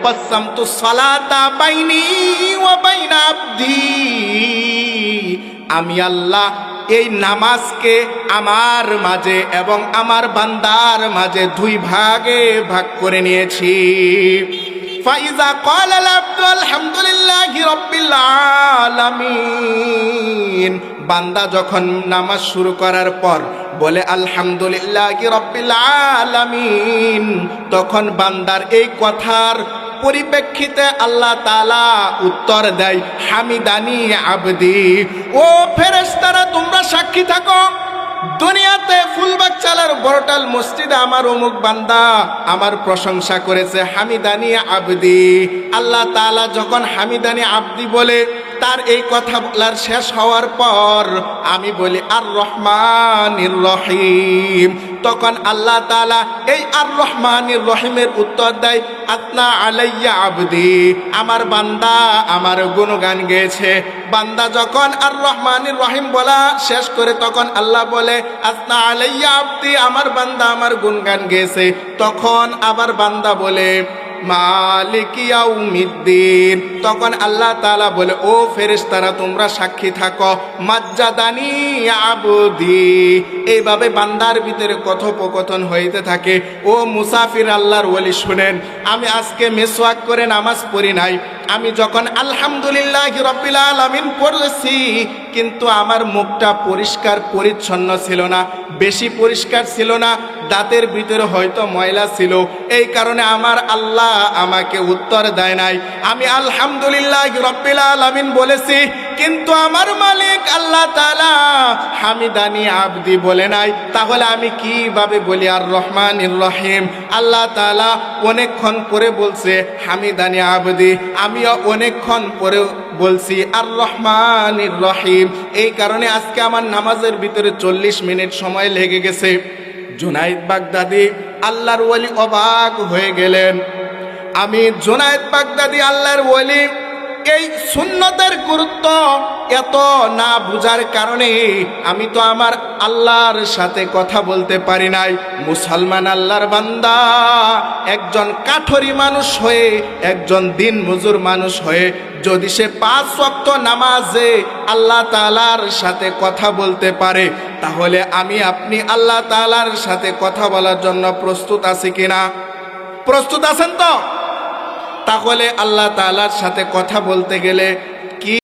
কসসামতু সালাতা বাইনি ওয়া বাইনা আবদি, আমি আল্লাহ এই নামাজকে আমার মাঝে এবং আমার বান্দার মাঝে দুই ভাগে ভাগ করে নিয়েছি। ফাইজা ক্বালাল আবদু আলহামদুলিল্লাহি রাব্বিল আলামিন, বান্দা যখন নামাজ শুরু করার পর বলে আলহামদুলিল্লাহি রাব্বিল আলামিন, তখন বান্দার এই কথার পরিপ্রেক্ষিতে আল্লাহ তাআলা উত্তর দেয় হামিদানি আবদি। ও ফেরেশতারা তোমরা সাক্ষী থাকো, দুনিয়াতে ফুলবাগচালার বড়টাল মসজিদে আমার অমুক বান্দা আমার প্রশংসা করেছে, হামিদানি আবদি। আল্লাহ তাআলা যখন হামিদানি আবদি বলে তার এই কথা বলার শেষ হওয়ার পর আমি বলি আর রহমানির রহিম, তখন আল্লাহ তাআলা এই আর রহমানির রহিমের উত্তর দেয় আতনা আলাইয়া আবদি, আমার বান্দা আমার গুণগান গেয়েছে। বান্দা যখন আর রহমানির রহিম বলা শেষ করে তখন আল্লাহ বলে আতনা আলাইয়া আবদি, আমার বান্দা আমার গুণগান গেয়েছে। তখন আবার বান্দা বলে মালিক ইয়াউমিদ্দিন, তখন আল্লাহ তাআলা বলে ও ফেরেশতারা তোমরা সাক্ষী থাকো মাজ্জাদানি আবদি। এইভাবে বান্দার ভিতরে কথোপকথন হইতে থাকে। ও মুসাফির আল্লাহর ওলি শুনেন, আমি আজকে মিসওয়াক করে নামাজ পড়ি নাই, আমি যখন আলহামদুলিল্লাহি রাব্বিল আলামিন পড়েছি কিন্তু আমার মুখটা পরিষ্কার পরিচ্ছন্ন ছিল না, বেশি পরিষ্কার ছিল না, দাঁতের ভিতরে হয়তো ময়লা ছিল, এই কারণে আমার আল্লাহ আমাকে উত্তর দেয় নাই। আমি আলহামদুলিল্লাহি রাব্বিল আলামিন বলেছি কিন্তু আমার মালিক আল্লাহ তাআলা হামিদানি আবদি বলে নাই, তাহলে আমি কিভাবে বলি আর রহমানির রহিম? আল্লাহ তাআলা অনেকক্ষণ পরে বলছে হামিদানি আবদি, আমিও অনেকক্ষণ পরে বলছি আর রহমানির রহিম। এই কারণে আজকে আমার নামাজের ভিতরে 40 মিনিট সময় লেগে গেছে। জুনাইদ বাগদাদি আল্লাহর ওলি অবাক হয়ে গেলেন। আমি জুনাইদ বাগদাদি আল্লাহর ওলি এই সুন্নতের গুরুত্ব এত না বুঝার কারণে আমি তো আমার আল্লাহর সাথে কথা বলতে পারি নাই। মুসলমান আল্লাহর বান্দা একজন কাঠরি মানুষ হয়ে, একজন দিন মজুর মানুষ হয়ে যদি সে 5 ওয়াক্ত নামাজে আল্লাহ তাআলার সাথে কথা বলতে পারে, তাহলে আমি আপনি আল্লাহ তাআলার সাথে কথা বলার জন্য প্রস্তুত আছি কিনা? প্রস্তুত আছেন তো? তাহলে আল্লাহ তাআলার সাথে কথা বলতে গেলে